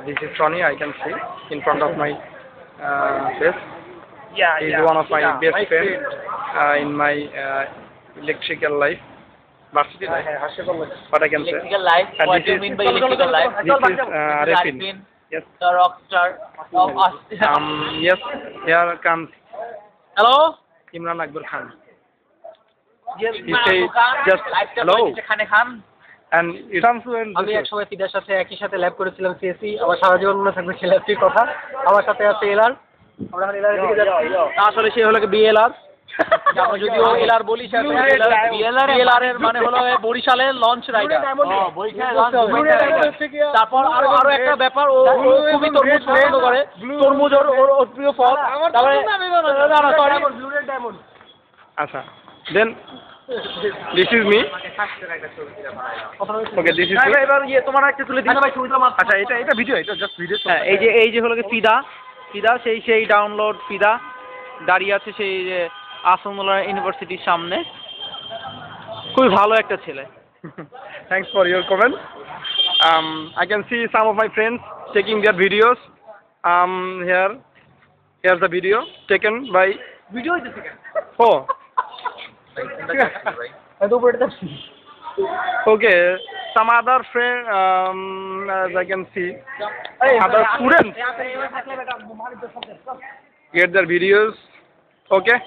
This is Tony. I can see in front of my face. Yeah, He is yeah. one of my best My friends in my electrical life, varsity life. What I can say. Electrical life. And What this do you is- mean by electrical life? This is Arifin. Arifin, Yes. the rock star of us. Yes. Here comes Hello? Imran Akbar Khan. Yes, He said just hello. খানে খান And it comes to আমি একসময় feather সাথে একই সাথে lab করেছিলাম CSC. আমার সারা জীবন মনে থাকবে সেই ল্যাবটির কথা। আমার সাথে আছে এলআর। আমরা এখন এলআর দিকে যাচ্ছি। আসলে সে হলো বিএলআর। আমরা যদিও এলআর বলি সে বিএলআর এর মানে হলো বরিশালের লঞ্চ রাইডার। বরিশালের লঞ্চ তারপর আরো একটা ব্যাপার ও খুবই তরমুজ পছন্দ করে। তরমুজ ওর প্রিয় ফল। তারপরে না সরি ব্লুরেড ডায়মন্ড। আচ্ছা। Then this is me. Okay, this is me. এবার তোমার একটা তুলে দিন ভাই ছবিটা মাত্র। আচ্ছা এটা ভিডিও, এটা জাস্ট ভিডিও। হ্যাঁ এই যে হলো ফিদা সেই ডাউনলোড ফিদা দাঁড়িয়ে আছে সেই যে আসাদুল্লাহ ইউনিভার্সিটির সামনে। খুবই ভালো একটা ছেলে। Thanks for your comment. I can see some of my friends taking their videos. Here's the video taken by video হইতেছে কেন? oh. Okay, some other friend, as I can see, other students get their videos. Okay.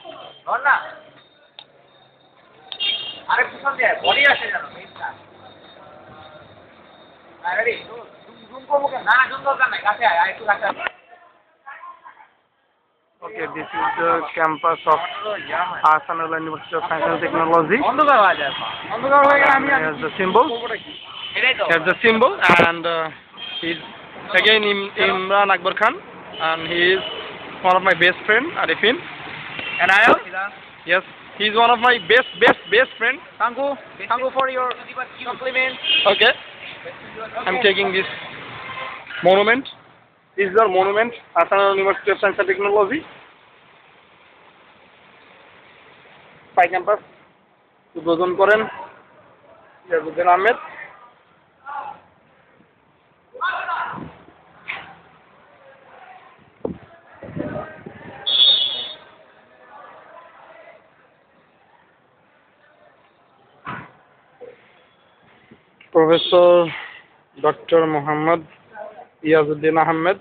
Okay, this is the campus of Ahsanullah University of Science and Technology. Here's the symbol. Here's the symbol, and he's again Imran Akbar Khan, and he is one of my best friend, Arifin. And I am? Yes, he's one of my best friend. Thank you for your compliment. Okay, I'm taking this monument. This is our monument, Ahsanullah University of Science and Technology. Pi campus. উদ্বোধন করেন Iajuddin Ahmed. Professor Dr. Muhammad Yazuddin Ahmed.